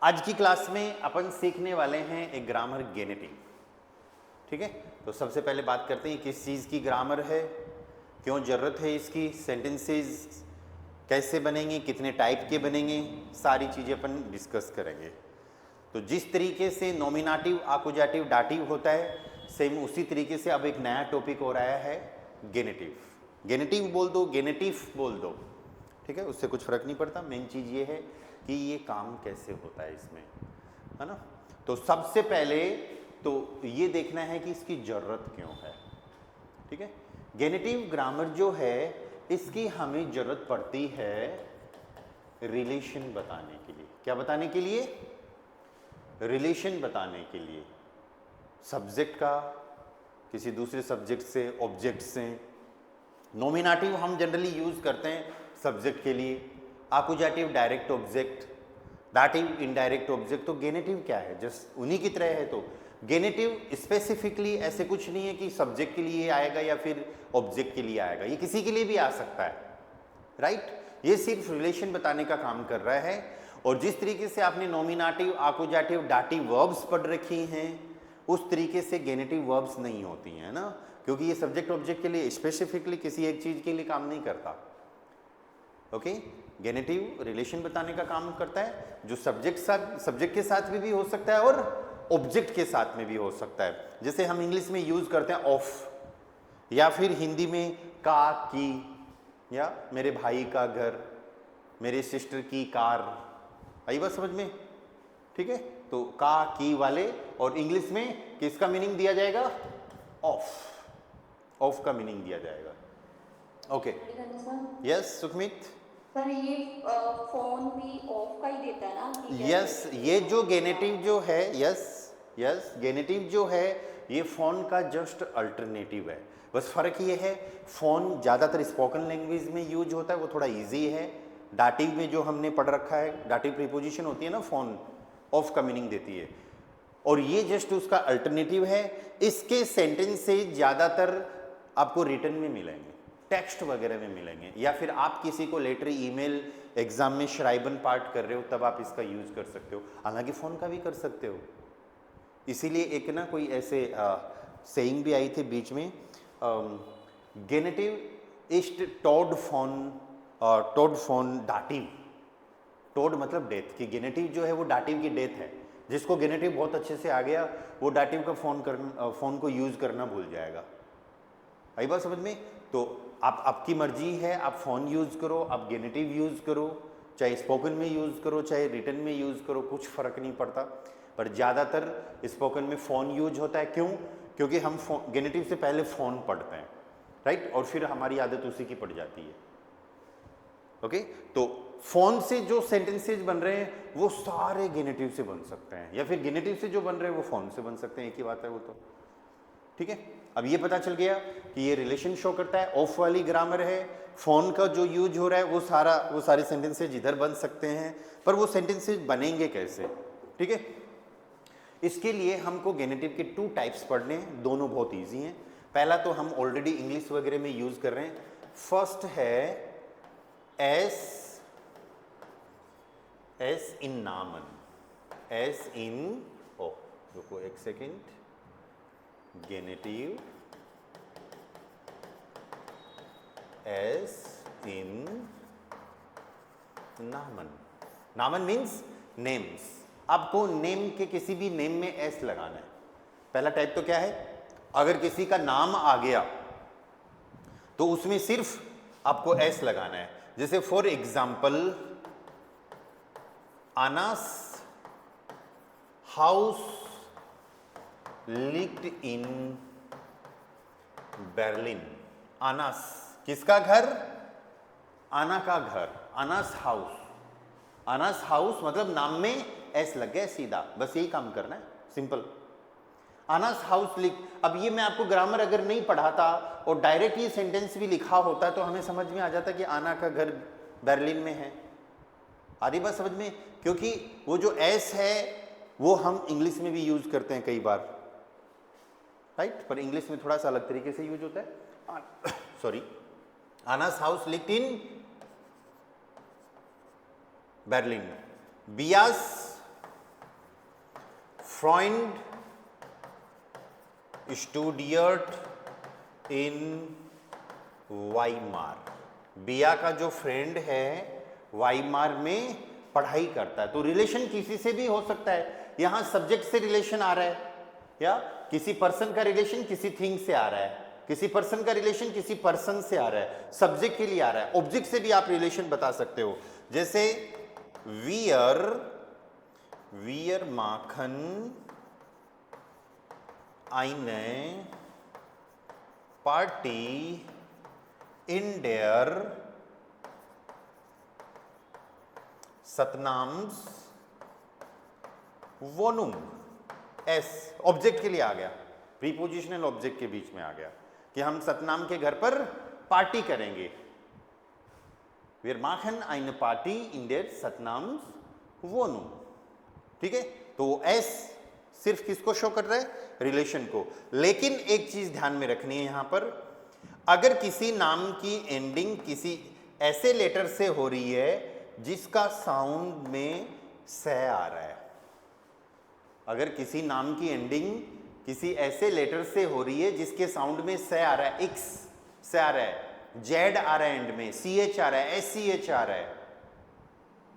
आज की क्लास में अपन सीखने वाले हैं एक ग्रामर गेनेटिव। ठीक है, तो सबसे पहले बात करते हैं किस चीज़ की ग्रामर है, क्यों ज़रूरत है इसकी, सेंटेंसेस कैसे बनेंगे, कितने टाइप के बनेंगे, सारी चीज़ें अपन डिस्कस करेंगे। तो जिस तरीके से नॉमिनेटिव, आकुजाटिव, डाटिव होता है, सेम उसी तरीके से अब एक नया टॉपिक हो रहा है गेनेटिव। गेनेटिव बोल दो, गेनेटिव बोल दो, ठीक है, उससे कुछ फर्क नहीं पड़ता। मेन चीज़ ये है कि ये काम कैसे होता है इसमें, है ना। तो सबसे पहले तो ये देखना है कि इसकी ज़रूरत क्यों है। ठीक है, गेनेटिव ग्रामर जो है इसकी हमें ज़रूरत पड़ती है रिलेशन बताने के लिए। क्या बताने के लिए? रिलेशन बताने के लिए सब्जेक्ट का किसी दूसरे सब्जेक्ट से, ऑब्जेक्ट से। नॉमिनेटिव हम जनरली यूज़ करते हैं सब्जेक्ट के लिए, accusative direct object, dative indirect object. तो गेनेटिव क्या है? जस्ट उन्हीं की तरह है। तो गेनेटिव स्पेसिफिकली ऐसे कुछ नहीं है कि सब्जेक्ट के लिए आएगा या फिर ऑब्जेक्ट के लिए आएगा, ये किसी के लिए भी आ सकता है, राइट। ये सिर्फ रिलेशन बताने का काम कर रहा है। और जिस तरीके से आपने नॉमिनेटिव, आकुजाटिव, डाटिव वर्ब्स पढ़ रखी हैं, उस तरीके से गेनेटिव वर्ब्स नहीं होती हैं ना, क्योंकि ये सब्जेक्ट ऑब्जेक्ट के लिए स्पेसिफिकली किसी एक चीज़ के लिए काम नहीं करता। ओके, गेनेटिव रिलेशन बताने का काम करता है, जो सब्जेक्ट के साथ भी हो सकता है और ऑब्जेक्ट के साथ में भी हो सकता है। जैसे हम इंग्लिश में यूज़ करते हैं ऑफ, या फिर हिंदी में का, की, या मेरे भाई का घर, मेरे सिस्टर की कार। आई बात समझ में? ठीक है, तो का, की वाले, और इंग्लिश में किसका मीनिंग दिया जाएगा? ऑफ। ऑफ का मीनिंग दिया जाएगा। ओके, यस सुखमित सर, ये फोन भी ऑफ का ही देता है ना? यस, ये जो गेनेटिव जो है, यस यस, गेनेटिव जो है ये फोन का जस्ट अल्टरनेटिव है। बस फर्क ये है, फोन ज़्यादातर स्पोकन लैंग्वेज में यूज होता है, वो थोड़ा इजी है। डाटिव में जो हमने पढ़ रखा है, डाटिव प्रीपोजिशन होती है ना, फोन ऑफ का मीनिंग देती है, और ये जस्ट उसका अल्टरनेटिव है। इसके सेंटेंस से ज़्यादातर आपको रिटर्न में मिलेंगे, टेक्स्ट वगैरह में मिलेंगे, या फिर आप किसी को लेटर, ईमेल, एग्जाम में श्राइबन पार्ट कर रहे हो तब आप इसका यूज़ कर सकते हो, हालांकि फ़ोन का भी कर सकते हो। इसीलिए एक ना कोई ऐसे सेइंग भी आई थी बीच में, गेनेटिव इस्ट टोड फोन डाटिव। टोड मतलब डेथ की, गेनेटिव जो है वो डाटिव की डेथ है। जिसको गेनेटिव बहुत अच्छे से आ गया वो डाटिव का फ़ोन को यूज़ करना भूल जाएगा। आई बात समझ में? तो आपकी मर्जी है, आप फ़ोन यूज़ करो, आप गेनेटिव यूज़ करो, चाहे स्पोकन में यूज़ करो, चाहे रिटन में यूज़ करो, कुछ फ़र्क नहीं पड़ता। पर ज़्यादातर स्पोकन में फ़ोन यूज होता है। क्यों? क्योंकि हम गेनेटिव से पहले फ़ोन पढ़ते हैं, राइट, और फिर हमारी आदत उसी की पड़ जाती है। ओके, तो फ़ोन से जो सेंटेंसेज बन रहे हैं वो सारे गेनेटिव से बन सकते हैं, या फिर गेनेटिव से जो बन रहे हैं वो फ़ोन से बन सकते हैं, एक ही बात है वो तो। ठीक है, अब ये पता चल गया कि ये रिलेशन शो करता है, ऑफ वाली ग्रामर है। फोन का जो यूज हो रहा है वो सारे सेंटेंसेज इधर बन सकते हैं, पर वो सेंटेंसेज बनेंगे कैसे? ठीक है, इसके लिए हमको गेनेटिव के 2 टाइप्स पढ़ने हैं, दोनों बहुत इजी हैं। पहला तो हम ऑलरेडी इंग्लिश वगैरह में यूज कर रहे हैं। फर्स्ट है एस इन नामन, एस इन, ओ रुको एक सेकेंड, गेनेटिव एस इन नामन। नामन मीन्स नेम्स। आपको नेम के किसी भी नेम में एस लगाना है। पहला टाइप तो क्या है, अगर किसी का नाम आ गया तो उसमें सिर्फ आपको एस लगाना है। जैसे for example, Anna's house lived in Berlin. Anna's किसका घर? आना का घर, आनास हाउस। आनास हाउस मतलब नाम में एस लग गया सीधा, बस यही काम करना है, सिंपल। आनास हाउस लिख, अब ये मैं आपको ग्रामर अगर नहीं पढ़ाता और डायरेक्ट ये सेंटेंस भी लिखा होता तो हमें समझ में आ जाता कि आना का घर बर्लिन में है। आ रही बात समझ में? क्योंकि वो जो एस है वो हम इंग्लिश में भी यूज करते हैं कई बार, राइट, पर इंग्लिश में थोड़ा सा अलग तरीके से यूज होता है। Sorry, Anna's house lived in Berlin. बियास Freund studiert in Weimar. बिया का जो फ्रेंड है वाइमार में पढ़ाई करता है। तो रिलेशन किसी से भी हो सकता है। यहां सब्जेक्ट से रिलेशन आ रहा है, या किसी पर्सन का रिलेशन किसी थिंग से आ रहा है, किसी पर्सन का रिलेशन किसी पर्सन से आ रहा है, सब्जेक्ट के लिए आ रहा है। ऑब्जेक्ट से भी आप रिलेशन बता सकते हो, जैसे wir machen eine Party in der सतनाम्स वोनुम। एस ऑब्जेक्ट के लिए आ गया, प्रीपोजिशनल ऑब्जेक्ट के बीच में आ गया कि हम सतनाम के घर पर पार्टी करेंगे। Wir machen eine Party in der सतनाम्स वोनुम। ठीक है, तो एस सिर्फ किसको शो कर रहा है? रिलेशन को। लेकिन एक चीज ध्यान में रखनी है यहां पर, अगर किसी नाम की एंडिंग किसी ऐसे लेटर से हो रही है जिसका साउंड में स आ रहा है, अगर किसी नाम की एंडिंग किसी ऐसे लेटर से हो रही है जिसके साउंड में स आ रहा है, एक्स से आ रहा है, जेड आ रहा है, एंड में सी एच आ रहा है, एस सी एच आ रहा है,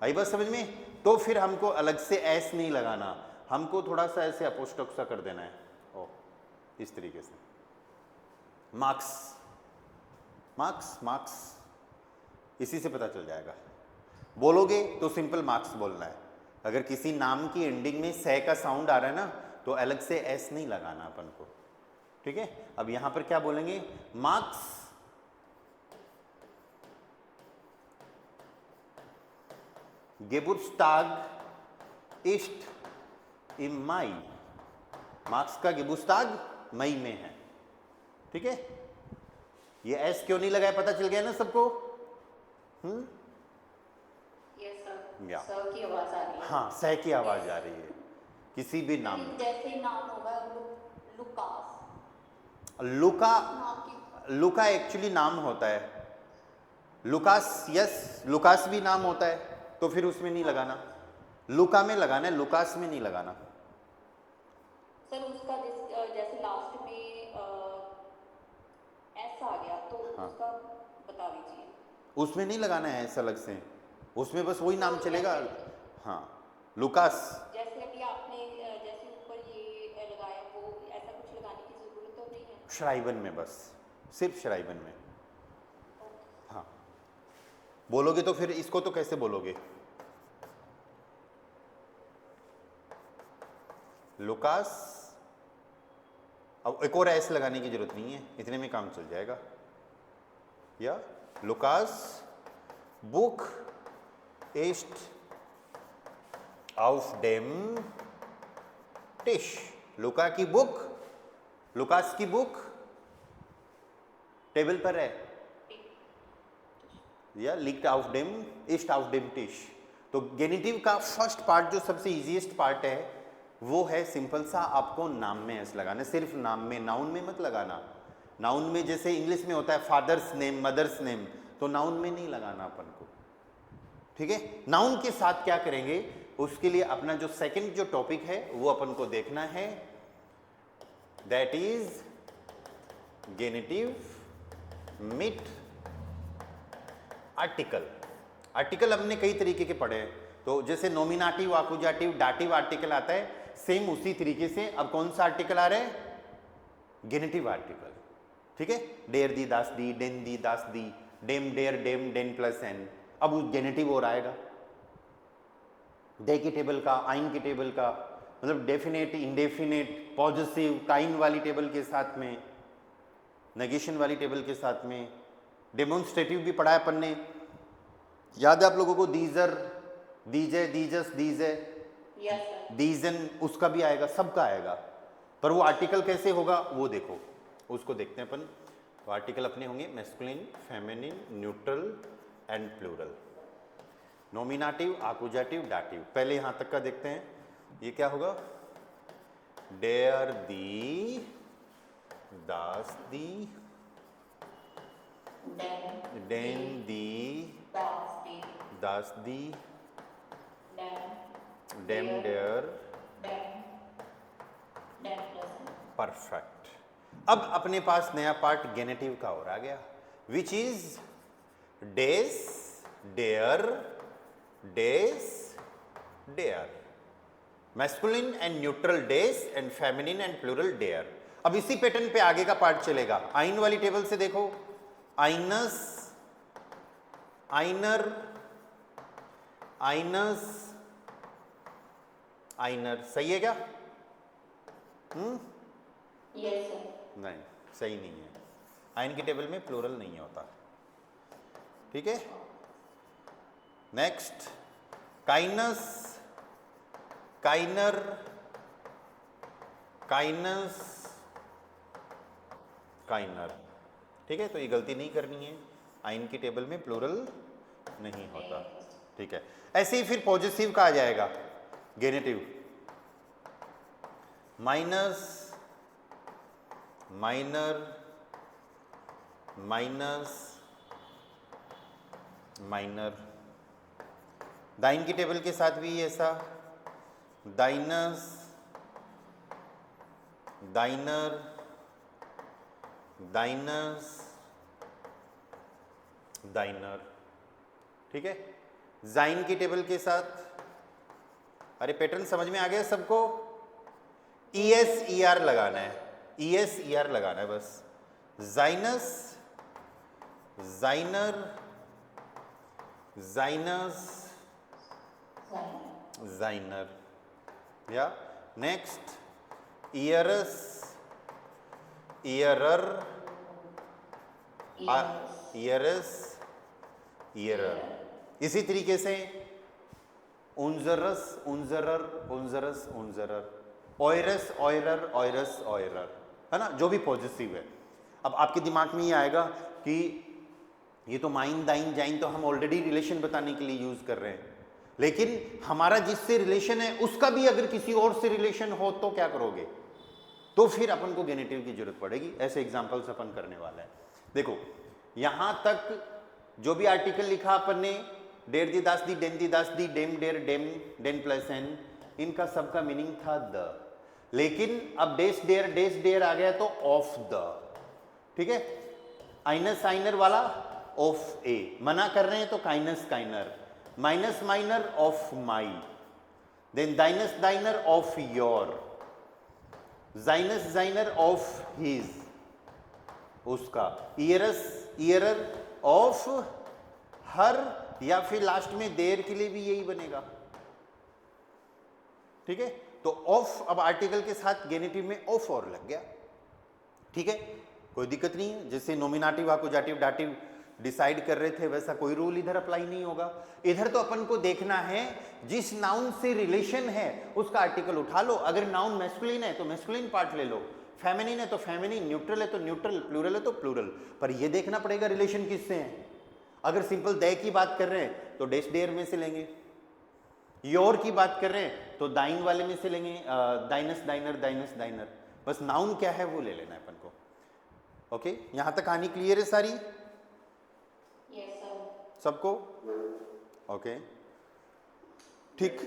आई बात समझ में? तो फिर हमको अलग से एस नहीं लगाना, हमको थोड़ा सा ऐसे अपोस्ट्रोफ सा कर देना है, ओ इस तरीके से। मार्क्स, मार्क्स, मार्क्स, इसी से पता चल जाएगा। बोलोगे तो सिंपल मार्क्स बोलना है। अगर किसी नाम की एंडिंग में से का साउंड आ रहा है ना, तो अलग से एस नहीं लगाना अपन को। ठीक है, अब यहां पर क्या बोलेंगे? Marks Geburtstag ist im Mai। Marks का Geburtstag मई में है। ठीक है, ये एस क्यों नहीं लगाया, पता चल गया ना सबको? यस सर, या। सर की आवाज आ रही है। हाँ, सह की आवाज आ रही है किसी भी नाम में। जैसे नाम होगा लुकास, लुका, नाम की लुका एक्चुअली नाम होता है। लुकास, यस, लुकास भी नाम होता है, तो फिर उसमें नहीं लगाना, लुका में लगाना है, लुकास में नहीं लगाना। सर उसका जैसे लास्ट में एस आ गया तो हाँ। उसका बता दीजिए। उसमें नहीं लगाना है ऐसा अलग से, उसमें बस वही नाम चलेगा। हाँ, लुकास। जैसे अभी आपने जैसे ऊपर ये लगाया, वो ऐसा कुछ लगाने की जरूरत तो नहीं है? श्राइबन में, बस सिर्फ श्राइबन में। हाँ, बोलोगे तो फिर इसको तो कैसे बोलोगे? लुकास। अब एक और एस लगाने की जरूरत नहीं है, इतने में काम चल जाएगा। या Lucas book ist auf dem Tisch। लुका की बुक, लुकास की बुक टेबल पर है, या liegt auf dem, ist auf dem Tisch। तो गेनिटिव का फर्स्ट पार्ट जो सबसे इजीएस्ट पार्ट है वो है सिंपल सा, आपको नाम में एस लगाना, सिर्फ नाम में, नाउन में मत लगाना। नाउन में जैसे इंग्लिश में होता है फादर्स नेम, मदर्स नेम, तो नाउन में नहीं लगाना अपन को। ठीक है, नाउन के साथ क्या करेंगे, उसके लिए अपना जो सेकंड जो टॉपिक है वो अपन को देखना है, दैट इज गेनिटिव मिट आर्टिकल। आर्टिकल हमने कई तरीके के पढ़े हैं, तो जैसे नॉमिनेटिव, आकुजाटिव, डाटिव आर्टिकल आता है, सेम उसी तरीके से अब कौन सा आर्टिकल आ रहा है? Genitive article. ठीक है, डेर दी, दास दी, डेन दी, दास दी, डेम डेर, डेम डेन प्लस एन, अब उस गेनिटिव और आएगा। डे की टेबल का, आइन की टेबल का, मतलब डेफिनेट, इंडेफिनेट, पॉजिटिव, काइन वाली टेबल के साथ में, नेगेशन वाली टेबल के साथ में। डेमोन्स्ट्रेटिव भी पढ़ा है अपन ने, याद है आप लोगों को? दीजर, दीजे, दीजस, दीजे, यस सर। दीजन, उसका भी आएगा, सबका आएगा। पर वो आर्टिकल कैसे होगा वो देखो, उसको देखते हैं अपन। तो आर्टिकल अपने होंगे masculine, feminine, neutral and plural. Nominative, accusative, dative. पहले यहां तक का देखते हैं, ये क्या होगा? डेयर दी, दास दी, डेन दी, दास दी, डेम डेयर, परफेक्ट। अब अपने पास नया पार्ट गेनेटिव का और आ गया, विच इज डेस, डेयर, डेस, डेयर। मैस्कुलिन एंड न्यूट्रल डेस एंड फेमिनिन एंड प्लूरल डेयर। अब इसी पैटर्न पे आगे का पार्ट चलेगा। आइन वाली टेबल से देखो, आइनस, आइनर, आइनस, आइनर। सही है क्या? Yes sir. नहीं, सही नहीं है। आइन की टेबल में प्लूरल नहीं होता। ठीक है, नेक्स्ट, काइनस, काइनर, काइनस, काइनर। ठीक है, तो ये गलती नहीं करनी है, आइन की टेबल में प्लूरल नहीं होता। ठीक है, ऐसे ही फिर पॉजिटिव का आ जाएगा गेनेटिव, माइनस, माइनर, माइनस, माइनर। दाइन की टेबल के साथ भी ऐसा, दाइनस, दाइनर, दाइनस, दाइनर। ठीक है, जाइन की टेबल के साथ, अरे पैटर्न समझ में आ गया सबको? ES ER लगाना है, ES ER लगाना है बस। जाइनस, जाइनर, जाइनस, जाइनर। या नेक्स्ट, ईयरस, ईयरर, ईयरस, ईयरर। इसी तरीके से उन्जरस, उन्जरर, उन्जरस, उन्जरर, ऑयरस, ऑयरर, ऑयरस, ऑयरर, है ना, जो भी पॉजिटिव है। अब आपके दिमाग में ये आएगा कि ये तो माइन, दाइन, जाइन तो हम ऑलरेडी रिलेशन बताने के लिए यूज कर रहे हैं, लेकिन हमारा जिससे रिलेशन है उसका भी अगर किसी और से रिलेशन हो तो क्या करोगे? तो फिर अपन को गेनेटिव की जरूरत पड़ेगी। ऐसे एग्जांपल्स अपन करने वाला है। देखो, यहां तक जो भी आर्टिकल लिखा अपन ने, डेर दी दास दी, डेम दी दास दी, डेम डेर डेम, डेन प्लस एन, इनका सबका मीनिंग था द। लेकिन अब डेस डेयर आ गया तो ऑफ द। ठीक है, आइनस आइनर वाला ऑफ ए, मना कर रहे हैं तो काइनस काइनर, माइनस माइनर ऑफ माई, देन दाइनस दाइनर ऑफ योर, जाइनस जाइनर ऑफ हिज, उसका, ईयरस ईयरर ऑफ हर, या फिर लास्ट में देर के लिए भी यही बनेगा। ठीक है, तो ऑफ अब आर्टिकल के साथ गेनेटिव में ऑफ और लग गया। ठीक है, कोई दिक्कत नहीं है। जैसे नोमिनेटिव अकुजाटिव डाटिव डिसाइड कर रहे थे वैसा कोई रूल इधर अप्लाई नहीं होगा। इधर तो अपन को देखना है जिस नाउन से रिलेशन है उसका आर्टिकल उठा लो। अगर नाउन मैस्कुलिन है तो मैस्कुलिन पार्ट ले लो, फेमिनिन है तो फेमिनिन, न्यूट्रल है तो न्यूट्रल, प्लूरल है तो प्लूरल। पर ये देखना पड़ेगा रिलेशन किससे है। अगर सिंपल दे की बात कर रहे हैं तो डेस डेयर में से लेंगे, योर की बात कर रहे हैं तो दाइन वाले में से लेंगे, दाइनस दाइनर, दाइनस दाइनर। बस नाउन क्या है वो ले लेना है अपन को। ओके, यहां तक कहानी क्लियर है सारी? सबको? ओके, ठीक।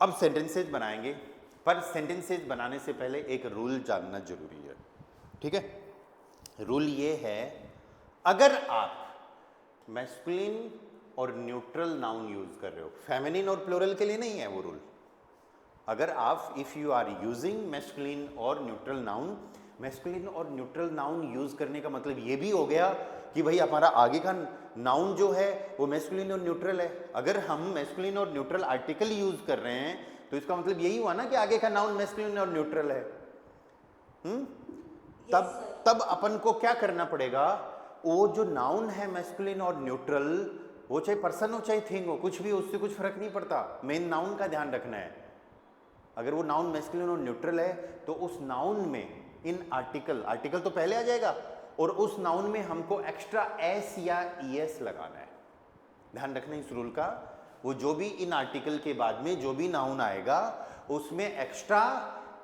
अब सेंटेंसेज बनाएंगे, पर सेंटेंसेज बनाने से पहले एक रूल जानना जरूरी है। ठीक है, रूल ये है, अगर आप मैस्कुलिन और न्यूट्रल नाउन यूज कर रहे हो, फेमिनिन और प्लूरल के लिए नहीं है वो रूल। अगर आप if you are using masculine और न्यूट्रल नाउन, मैस्कुलिन और न्यूट्रल नाउन यूज करने का मतलब ये भी हो गया कि भाई हमारा आगे का नाउन जो है वो मैस्कुलिन और न्यूट्रल है। अगर हम मैस्कुलिन और न्यूट्रल आर्टिकल यूज कर रहे हैं तो इसका मतलब यही हुआ ना कि आगे का नाउन मैस्कुलिन और न्यूट्रल है। तब अपन को क्या करना पड़ेगा, वो जो नाउन है मैस्कुलिन और न्यूट्रल, वो चाहे पर्सन हो चाहे थिंग हो, कुछ भी हो, उससे कुछ फर्क नहीं पड़ता, मेन नाउन का ध्यान रखना है। अगर वो नाउन मैस्कुलिन और न्यूट्रल है तो उस नाउन में इन आर्टिकल तो पहले आ जाएगा, और उस नाउन में हमको एक्स्ट्रा एस या ईएस लगाना है। ध्यान रखना इस रूल का। वो जो भी इन आर्टिकल के बाद में जो भी नाउन आएगा उसमें एक्स्ट्रा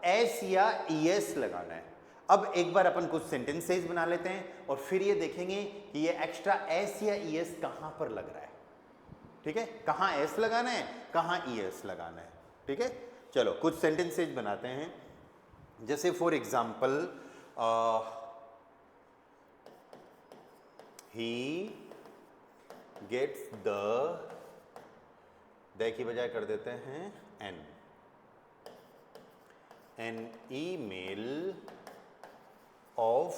एस या ईएस लगाना है। अब एक बार अपन कुछ सेंटेंसेस बना लेते हैं और फिर ये देखेंगे कि ये एक्स्ट्रा एस या ईएस कहां पर लग रहा है। ठीक है, कहां एस लगाना है, कहां ईएस लगाना है। ठीक है, चलो कुछ सेंटेंसेस बनाते हैं। जैसे for example he gets the की बजाय कर देते हैं an email of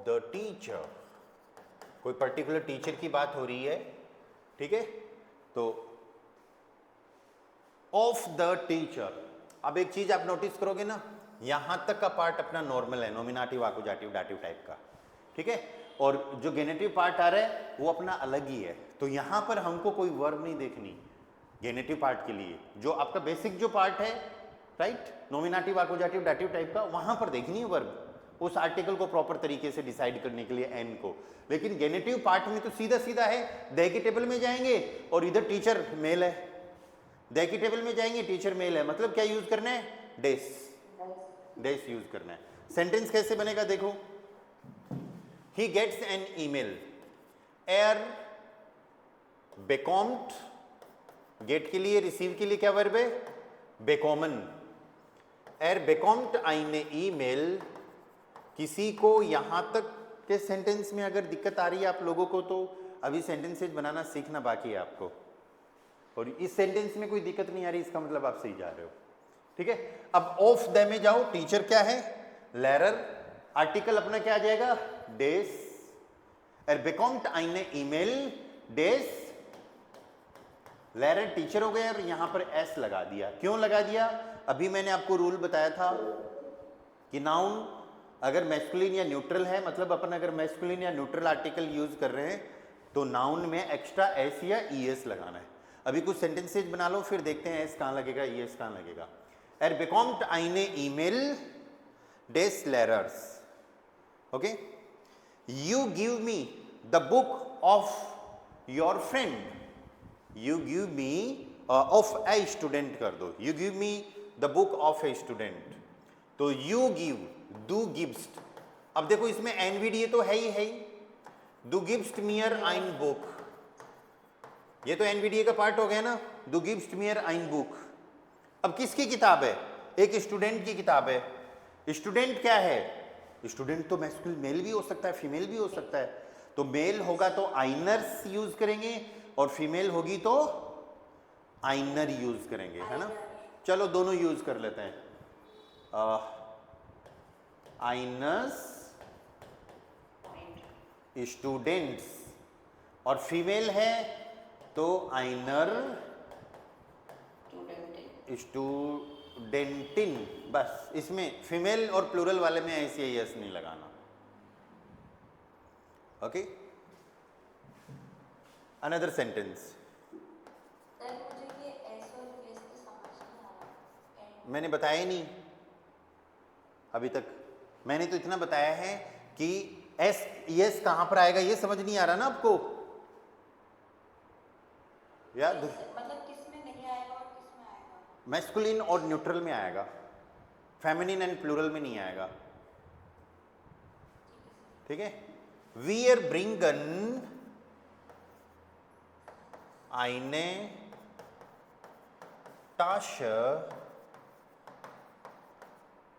the teacher. कोई पर्टिकुलर टीचर की बात हो रही है, ठीक है, तो ऑफ द टीचर। अब एक चीज आप नोटिस करोगे ना, यहां तक का पार्ट अपना नॉर्मल है, नॉमिनेटिव आकुजाटिव डाटिव टाइप का, ठीक है, और जो गेनेटिव पार्ट आ रहा है वो अपना अलग ही है। तो यहां पर हमको कोई वर्ब नहीं देखनी गेनेटिव पार्ट के लिए, जो आपका बेसिक जो पार्ट है, right, nominative accusative dative type का, वहां पर देखनी है वर्ब, उस आर्टिकल को प्रॉपर तरीके से डिसाइड करने के लिए एन को। लेकिन गेनेटिव पार्ट में तो सीधा सीधा है, दे की टेबल में जाएंगे और इधर टीचर मेल है, दे की टेबल में जाएंगे टीचर मेल है, मतलब क्या यूज करना है, डेस, डेस यूज करना है। सेंटेंस कैसे बनेगा देखो, ही गेट्स एन ईमेल, एर बेकॉम्ड, गेट के लिए, रिसीव के लिए क्या वर्ब है, बेकॉमन, एर बेकॉम्ड आइने ईमेल। किसी को यहां तक के सेंटेंस में अगर दिक्कत आ रही है आप लोगों को, तो अभी सेंटेंसेज बनाना सीखना बाकी है आपको, और इस सेंटेंस में कोई दिक्कत नहीं आ रही, इसका मतलब आप सही जा रहे हो, ठीक है। अब ऑफ द में जाओ, टीचर क्या है, लेरर, आर्टिकल अपना क्या आ जाएगा, डेस, एर बेकॉम्ड आइने ईमेल डेस, लेरर टीचर हो गया और यहां पर एस लगा दिया। क्यों लगा दिया, अभी मैंने आपको रूल बताया था कि नाउन अगर मैस्कुलिन या न्यूट्रल है, मतलब अपन अगर मैस्कुलिन या न्यूट्रल आर्टिकल यूज कर रहे हैं तो नाउन में एक्स्ट्रा एस या ईएस लगाना है। अभी कुछ सेंटेंसेज बना लो, फिर देखते हैं एस कहां लगेगा, ईएस कहां लगेगा। एर बेकॉम्ड आइने ईमेल डेस लेरर्स, okay, you give me the book of your friend, you give me of a student कर दो, you give me the book of a student, तो यू गिव, डू गिव्स्ट। अब देखो इसमें एनवीडीए तो है ही, डू गिव्स्ट मियर आइन बुक, ये तो एनवीडीए का पार्ट हो गया ना, डू गिव्स्ट मियर आइन बुक। अब किसकी किताब है, एक स्टूडेंट की किताब है। स्टूडेंट क्या है, स्टूडेंट तो मैस्कुलिन मेल भी हो सकता है, फीमेल भी हो सकता है, तो मेल होगा तो आइनर्स यूज करेंगे और फीमेल होगी तो आइनर यूज करेंगे, है ना। चलो दोनों यूज कर लेते हैं, आइनर्स स्टूडेंट्स, और फीमेल है तो आइनर स्टूडेंटिन। बस इसमें फीमेल और प्लूरल वाले में ऐसे एस नहीं लगाना, ओके। अनदर सेंटेंस, मैंने बताया ही नहीं अभी तक, मैंने तो इतना बताया है कि एस यस कहां पर आएगा, ये समझ नहीं आ रहा ना आपको, याद, मतलब किसमें नहीं आएगा और किसमें आएगा, मैस्कुलिन और न्यूट्रल में आएगा, फेमिनिन एंड प्लूरल में नहीं आएगा, ठीक है। वीर ब्रिंगन आइने टाश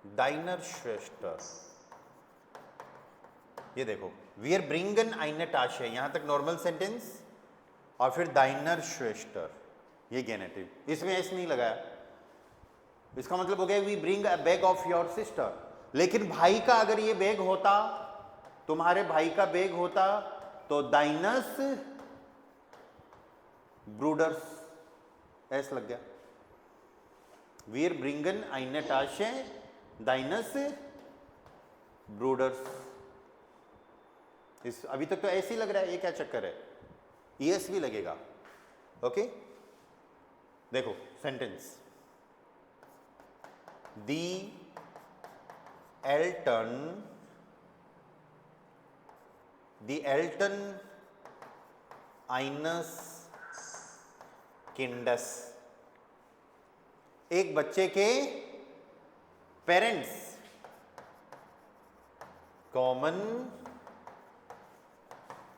डाइनर श्वेस्टर, ये देखो वीर ब्रिंगन आइने टाश है, यहां तक नॉर्मल सेंटेंस, और फिर डाइनर श्वेस्टर, ये गेनेटिव, इसमें एस नहीं लगाया, इसका मतलब हो गया we bring a bag of your sister. लेकिन भाई का अगर ये बैग होता, तुम्हारे भाई का बैग होता, तो डाइनस ब्रूडर्स, एस लग गया। वीर ब्रिंगन आइने टाशे डाइनस ब्रूडर्स, इस अभी तक तो ऐसे ही लग रहा है, ये क्या चक्कर है, ईएस भी लगेगा, ओके। देखो सेंटेंस, दी एल्टन आइनस किंडस, एक बच्चे के पेरेंट्स कॉमन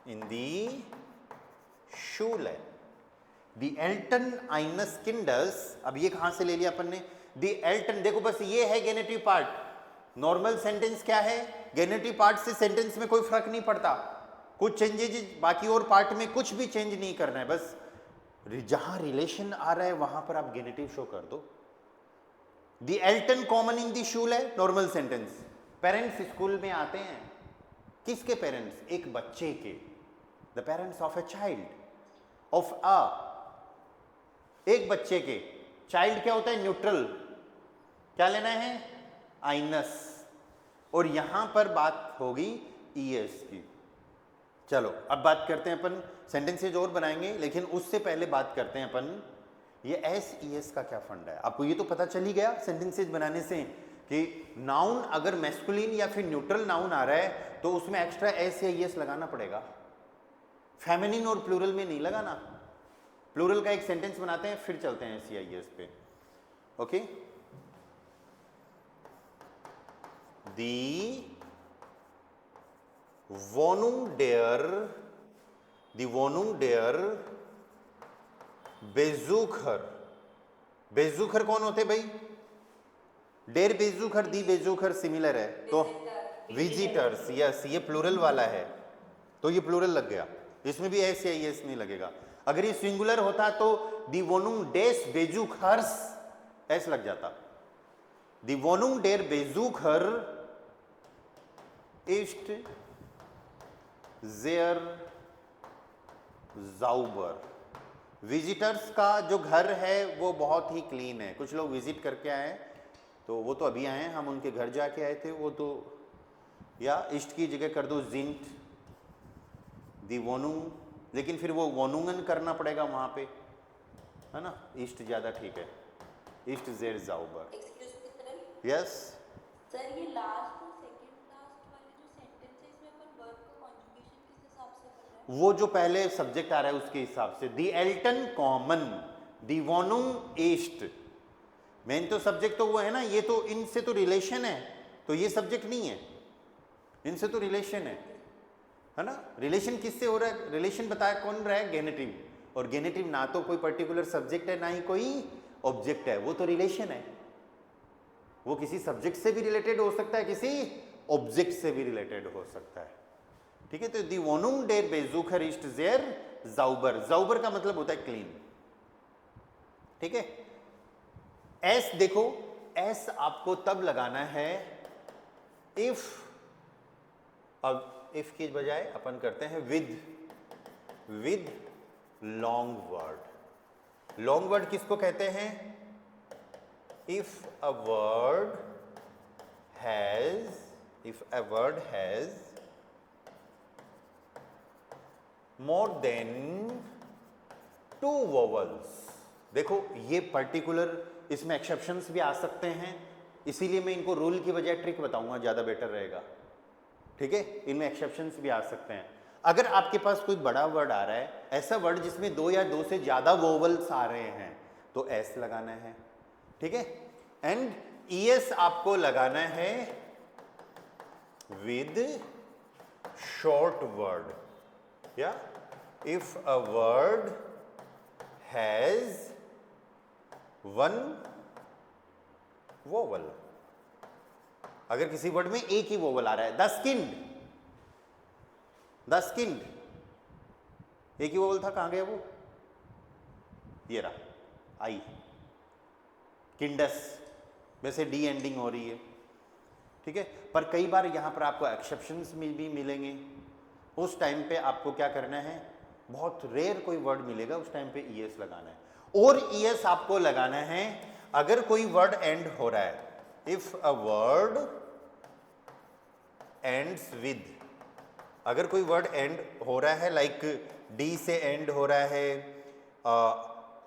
इन दी शूल है। दी एल्टन आइनस किंडस, अब ये कहां से ले लिया अपन ने, द एल्टन, देखो बस ये है गेनेटिव पार्ट। नॉर्मल सेंटेंस क्या है, गेनेटिव पार्ट से सेंटेंस में कोई फर्क नहीं पड़ता, कुछ चेंजेज, बाकी और पार्ट में कुछ भी चेंज नहीं करना है, बस जहां रिलेशन आ रहा है वहां पर आप गेनेटिव शो कर दो। द एल्टन कॉमन इन द शूल है नॉर्मल सेंटेंस। पेरेंट्स स्कूल में आते हैं, किसके पेरेंट्स, एक बच्चे के, the parents of a child, of a, एक बच्चे के। चाइल्ड क्या होता है, न्यूट्रल, क्या लेना है, आइनस, और यहां पर बात होगी ईएस की। चलो अब बात करते हैं अपन, सेंटेंसेज और बनाएंगे, लेकिन उससे पहले बात करते हैं अपन ये एस ई एस का क्या फंडा है। आपको ये तो पता चल ही गया सेंटेंसेज बनाने से कि नाउन अगर मैस्कुलिन या फिर न्यूट्रल नाउन आ रहा है तो उसमें एक्स्ट्रा एस या ई एस लगाना पड़ेगा, फेमिनिन और प्लूरल में नहीं लगाना। प्लूरल का एक सेंटेंस बनाते हैं फिर चलते हैं एस या ई एस पे। ओके, दी Wohnung der Besucher, बेजूखर कौन होते भाई, डेर बेजूखर, दी बेजूखर सिमिलर है तो विजिटर्स, यस ये प्लूरल वाला है तो ये प्लूरल लग गया, इसमें भी एस या एस नहीं लगेगा। अगर ये सिंगुलर होता तो दी Wohnung des Besuchers एस लग जाता। दी Wohnung der Besucher ist sehr sauber, visitors का जो घर है वो बहुत ही क्लीन है। कुछ लोग विजिट करके आए तो वो तो अभी आए हैं, हम उनके घर जाके आए थे, वो तो, या इष्ट की जगह कर दो जिंट, दी वोनुंग, लेकिन फिर वो वोनुंगन करना पड़ेगा वहां पे, है ना, इष्ट ज्यादा ठीक है, इष्ट जेर जाउबर। Excuse me sir, yes sir ये लास्ट और सेकंड लास्ट वाले जो सेंटेंस है इसमें अपन वर्ब का कॉन्जुगेशन किस हिसाब से कर रहे हैं? वो जो पहले सब्जेक्ट आ रहा है उसके हिसाब से, दी एल्टन कॉमन, दी वोनुंग ईस्ट, मेन तो सब्जेक्ट तो वो है ना, ये तो इनसे तो रिलेशन है, तो ये सब्जेक्ट नहीं है, इनसे तो रिलेशन है ना। रिलेशन किससे हो रहा है, रिलेशन बताया कौन रहा है, गेनेटिव, और गेनेटिव ना तो कोई पर्टिकुलर सब्जेक्ट है ना ही कोई ऑब्जेक्ट है, वो तो रिलेशन है, वो किसी सब्जेक्ट से भी रिलेटेड हो सकता है, किसी ऑब्जेक्ट से भी रिलेटेड हो सकता है, ठीक है। तो दी वोनुंग डेर बेजूखर इस्ट जेर जाउबर, जाउबर का मतलब होता है क्लीन, ठीक है। एस देखो, एस आपको तब लगाना है इफ, अब इफ की बजाय अपन करते हैं with long word. Long word किसको कहते हैं, if a word has more than 2 vowels. देखो ये पर्टिकुलर, इसमें एक्सेप्शंस भी आ सकते हैं, इसीलिए मैं इनको रूल की बजाय ट्रिक बताऊंगा, ज्यादा बेटर रहेगा, ठीक है। इनमें एक्सेप्शंस भी आ सकते हैं। अगर आपके पास कोई बड़ा वर्ड आ रहा है, ऐसा वर्ड जिसमें 2 या 2 से ज्यादा वोवल्स आ रहे हैं, तो एस लगाना है, ठीक है। एंड ईएस आपको लगाना है विद शॉर्ट वर्ड, या if a word has 1 vowel, अगर किसी वर्ड में एक ही वोवल आ रहा है, द स्किन्ड, एक ही वोवल था, कहां गया वो, ये रहा आई, किंडस, वैसे डी एंडिंग हो रही है, ठीक है। पर कई बार यहां पर आपको एक्सेप्शंस में भी मिलेंगे, उस टाइम पे आपको क्या करना है, बहुत रेयर कोई वर्ड मिलेगा, उस टाइम पे ईएस लगाना है। और ईएस आपको लगाना है अगर कोई वर्ड एंड हो रहा है, if a word ends with, अगर कोई वर्ड एंड हो रहा है, लाइक डी से एंड हो रहा है,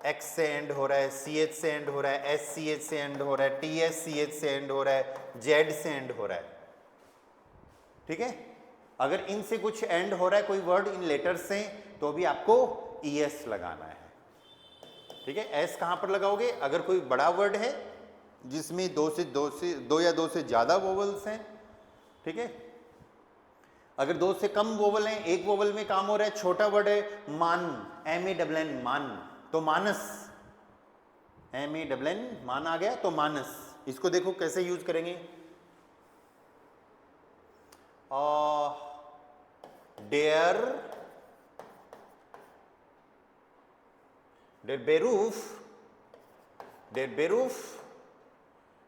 एक्स से एंड हो रहा है, सी एच से एंड हो रहा है, एस सी एच से एंड हो रहा है, टी एस सी एच से एंड हो रहा है, जेड से एंड हो रहा है, ठीक है। अगर इनसे कुछ एंड हो रहा है कोई वर्ड इन लेटर से, तो भी आपको ईएस लगाना है, ठीक है। एस कहां पर लगाओगे, अगर कोई बड़ा वर्ड है जिसमें 2 या 2 से ज्यादा वोवल्स हैं, ठीक है। अगर 2 से कम वोवल हैं, एक वोवल में काम हो रहा है, छोटा वर्ड है मान, MANN मान, तो मानस, MANN, मान आ गया तो मानस, इसको देखो कैसे यूज करेंगे। डेयर बेरूफ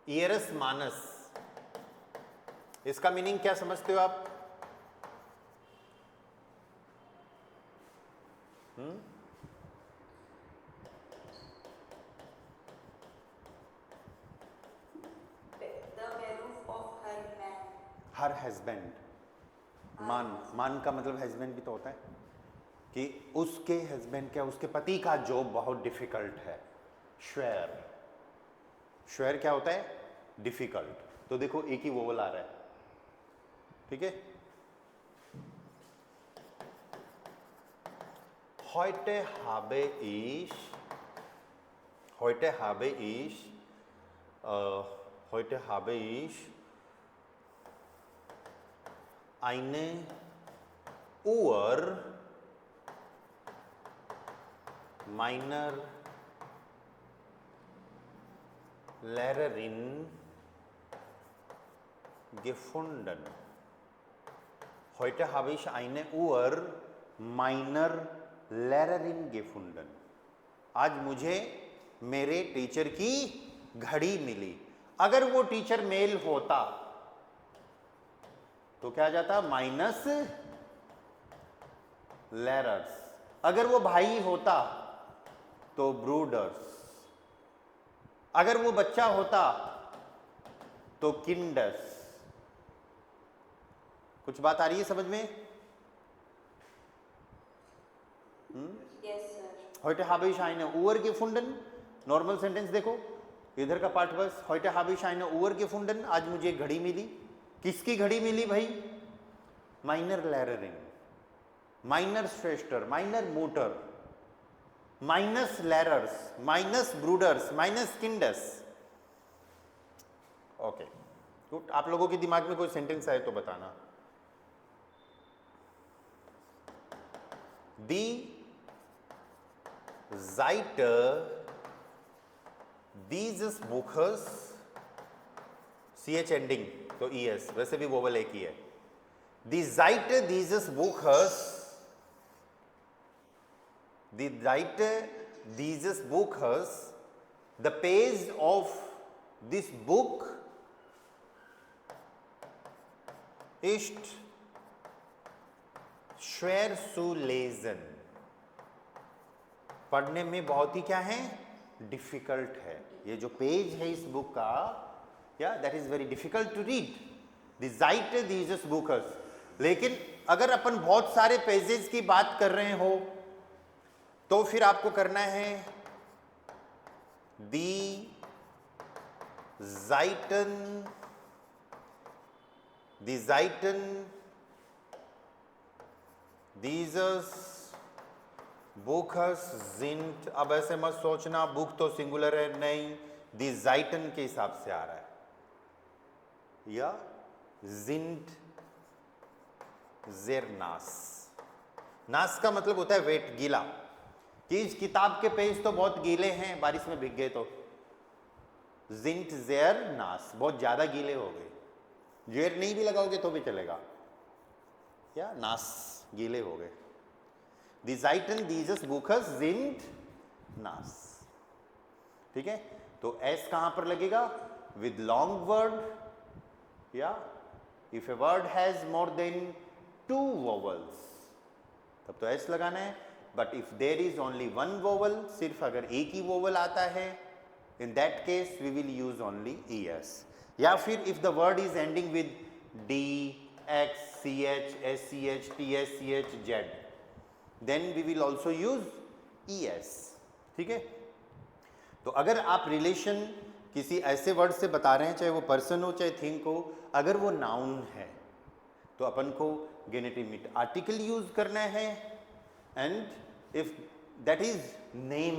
ईयरस मानस, इसका मीनिंग क्या समझते हो आप? The beruf of her man. Her husband, मान का मतलब हस्बैंड भी तो होता है कि उसके हस्बैंड क्या, उसके पति का जॉब बहुत डिफिकल्ट है। श्वेर क्या होता है? डिफिकल्ट। तो देखो एक ही वोवल आ रहा है, ठीक है। heute habe ich eine Uhr meiner Lehrerin gefunden. Heute habe ich eine Uhr meiner Lehrerin gefunden. आज मुझे मेरे टीचर की घड़ी मिली। अगर वो टीचर मेल होता तो क्या जाता? माइनस लेरर्स। अगर वो भाई होता तो ब्रूडर्स। अगर वो बच्चा होता तो किंडर्स। कुछ बात आ रही है समझ में? Yes, sir. Heute habe ich eine Uhr gefunden। Normal sentence देखो, इधर का पार्ट बस। Heute habe ich eine Uhr gefunden, आज मुझे घड़ी मिली। किसकी घड़ी मिली भाई? माइनर लेररिंग, माइनर श्वेस्टर, माइनर मोटर, माइनस लेरर्स, माइनस ब्रूडर्स, माइनस किंडर्स। Okay good. आप लोगों के दिमाग में कोई सेंटेंस आए तो बताना। दी Seite dieses Buches, CH ending तो ES, वैसे भी वोवल एक ही है। Die Seite dieses Buches, die Seite dieses Buches, the page of this book ist schwer zu lesen। पढ़ने में बहुत ही क्या है? डिफिकल्ट है। ये जो पेज है इस बुक का, या that is very difficult to read. द Seite dieses Buches। लेकिन अगर अपन बहुत सारे पेजेस की बात कर रहे हो तो फिर आपको करना है दी Seiten dieses Buches sind, अब ऐसे मत सोचना बुक तो सिंगुलर है, नहीं, दी Seiten के हिसाब से आ रहा है। या sind sehr nass। नास का मतलब होता है वेट, गीला, कि इस किताब के पेज तो बहुत गीले हैं, बारिश में भीग गए तो। sind sehr nass, बहुत ज्यादा गीले हो गए। जेर नहीं भी लगाओगे तो भी चलेगा, या नास, गीले हो गए। Die Seiten dieses Buches sind nass। ठीक है, तो S कहां पर लगेगा? With long word, या if a word has more than 2 vowels तब तो S लगाना है। But if there is only 1 vowel, सिर्फ अगर एक ही vowel आता है, in that case we will use only ES। या फिर if the word is ending with D, X, CH, SCH, TS, CH, Z, then we will also use ES। ठीक है, तो अगर आप रिलेशन किसी ऐसे वर्ड से बता रहे हैं, चाहे वो पर्सन हो चाहे थिंग हो, अगर वो नाउन है तो अपन को गेनेटिव मिट आर्टिकल यूज करना है। And if that is name,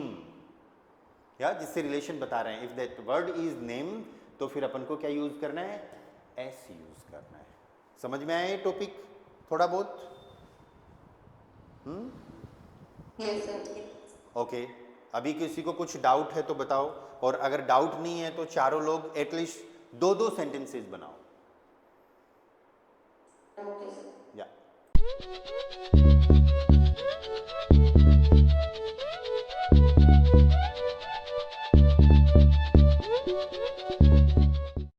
या जिससे रिलेशन बता रहे हैं, if that word is name, तो फिर अपन को क्या यूज करना है? एस यूज करना है। समझ में आया ये टॉपिक थोड़ा बहुत? Yes, sir. ओके, अभी किसी को कुछ डाउट है तो बताओ, और अगर डाउट नहीं है तो चारों लोग एटलीस्ट 2-2 सेंटेंसेस बनाओ। Okay sir. या